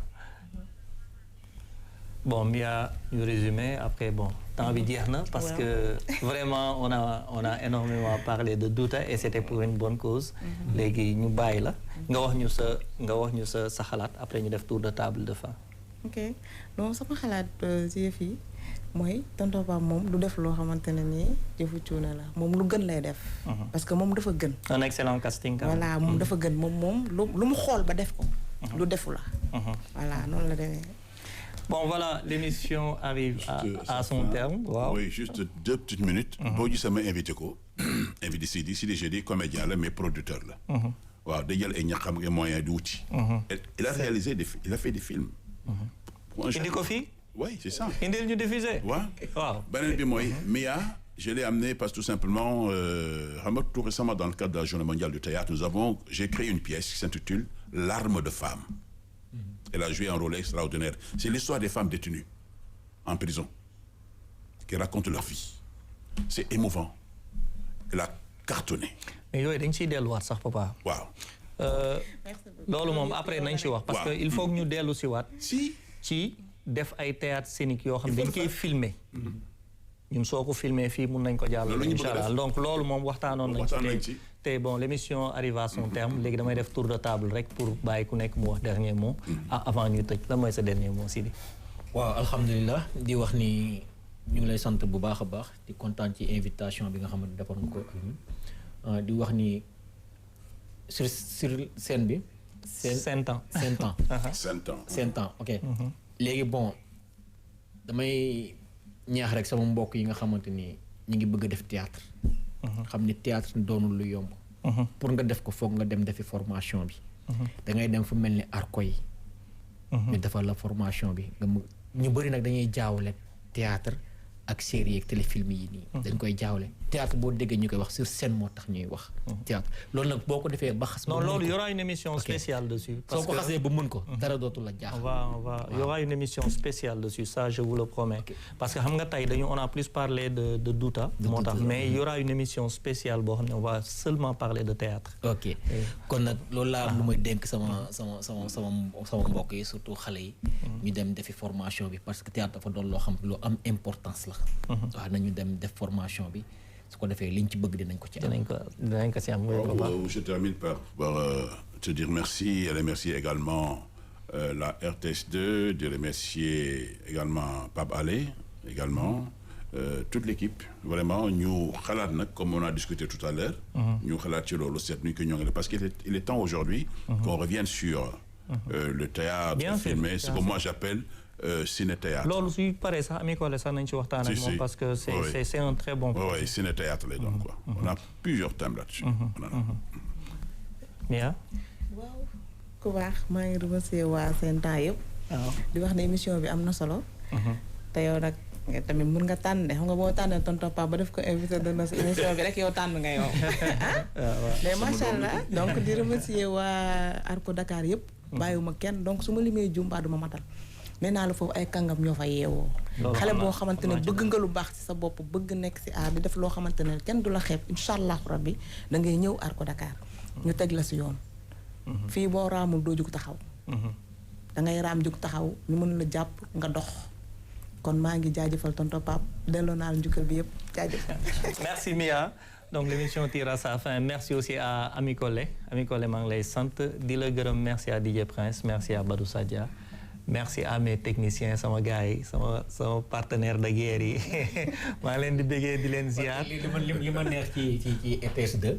bon Mia ñu résumé après bon temps bi jeex na parce que vraiment on a énormément parlé de Douta et c'était pour une bonne cause. léegi ñu bàyyi la nga wax ñu sa xalaat après ñu def tour de table de fin. ok donc sama xalaat ci yëf yi mooy tonton Pape moom du def loo xamante ne nii jëfu cuune la moom lu gën lay def. parce que moom dafa gën. un excellent casting. voilà moom dafa gën moom lu mu xool ba def ko. lu defu la. voilà noonu la demee. Bon voilà, l'émission arrive à son terme. Wow. Oui, juste 2 petites minutes. Boo gisee ma invité ko invité Sidi j'ai dit comédien la mais producteur la. waaw day jël ay ñaxam ak moyens di wuti. Il a réalisé il a fait des films. indi ko fii. Oui, c'est ça. indil ñu diffusé. waaw beneen bi mooy Mia je l'ai amené parce que tout simplement xam nga tout récemment dans le cadre de la journée mondiale du théâtre j'ai créé une pièce qui s'intitule L'arme de femme. Elle a joué un rôle extraordinaire. C'est l'histoire des femmes détenues en prison qui racontent leur vie. C'est émouvant. Elle a cartonné. mais yooyu dañ ciy delluwaat sax papa. waaw. loolu moom après nañ ci wax. parce que il faut que ñu dellu si waat. ci def ay théâtre scénique yoo xam dañ koy filmer. ñun soo ko filmer fii mun nañ ko jàllale. incha allah donc loolu moom waxtaanoon nañ ci. te bon l'émission arrive à son terme léegi damay def tour de table rek pour bàyyi ku nekk mu wax dernier mot. avant ñu tëj la mooy sa dernier mot Sidi. waaw alhamdulilah di wax ni ñu ngi lay sant bu baax a baax di kontaan ci invitation bi nga xamante defar nga ko ak ñun di wax ni sur scène bi. 5 ans. 5 ans ok. léegi bon damay ñaax rek sama mbokk yi nga xamante ni ñu ngi bëgg a def théâtre. xam ni théâtre doonul lu yomb. pour nga def ko foog nga dem defi formation bi. da ngay dem fu mel ni arco yi. ñu defal la formation bi ñu bëri nag dañuy jaawale théâtre ak série ak téléfilm yi nii. dañ koy jaawale théâtre boo déggee ñu koy wax sur scène moo tax ñuy wax. théâtre loolu nag boo ko defee ba xas. non loolu y aura une émission spéciale dessus. soo ko xasee ba mën ko dara dootul la jaaxal. y aura une émission spéciale dessus ça je vous le promets. parce que xam nga tey on a plus parlé de Douta. moo tax mais il y aura une émission spéciale boo xam ne on va seulement parler de théâtre. ok kon nag loolu laa lu may dénk sama mbokk yi surtout xale yi. ñu dem defi formation bi parce que théâtre dafa doon loo xam lu am importance la. waaw nañu dem def formation bi su ko defee liñ ci bëgg dinañ ko ci am. dinañ ko ci am. Je termine par te dire merci et remercier également la RTS2, de remercier également Pape Alé également toute l'équipe vraiment ñu xalaat nag comme on a discuté tout à l'heure ñu xalaat ci loolu seet nuñ ko ñoŋale parce qu'il est temps aujourd'hui qu'on revienne sur le théâtre filmé ce que moi j'appelle ciné-théâtre. loolu suy paree sax Ami Collé sax nañ ci waxtaan ak moom parce que c'est un très bon oui ciné-théâtre lay doon quoi on a plusieurs thèmes là-dessus. Mia. waaw ku baax maa ngi remercier waa seen temps yëpp. di wax ne émission bi am na solo. te yow nag tamit mun nga tànn de xam nga boo tànnee tonton Pape ba def ko invité de notre émission bi rek yow tànn nga yow. mais macha allah donc di remercier waa Arco Dakar yëpp. bàyyiwuma kenn donc su ma limee jumba du ma matal. nee naa la foofu ay kàngam ñoo fa yeewoo. xale boo xamante ne bëgg nga lu baax ci sa bopp bëgg nekk ci aar di def loo xamante ne kenn du la xeeb incha allah rabbi da ngay ñëw Arco Dakar. ñu teg la ci yoon. fii boo raamul doo jug taxaw. da ngay raam jug taxaw ñu mën la jàpp nga dox. kon maa ngi jaajëfal tonton Pape delloo naa la njukkal bi yëpp jaajëfal. Merci Mia. Donc l'émission tire à sa fin. Merci aussi à Ami Collé. Ami Collé maa ngi lay sant di la gërëm merci à DJ Prince merci à Badou Sadia. Merci à mes techniciens sama gars yi sama partenaire de guerre yi maa ngi leen di bëggee di leen ziar. li ma neex ci ETS 2.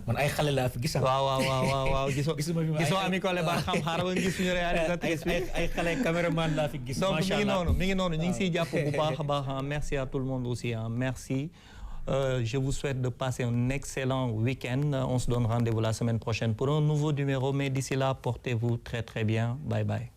man ay xale laa fi gis. waaw gisoo Ami Collé ba xam xaaral nga gis suñu réalisatrice bi. ay xale caméraman laa fi gis. macha allah donc mi ngi noonu ñu ngi siy jàpp bu baax a baax merci à tout le monde aussi merci. Je vous souhaite de passer un excellent week-end. On se donne rendez-vous la semaine prochaine pour un nouveau numéro. Mais d'ici là, portez-vous très très bien. Bye bye.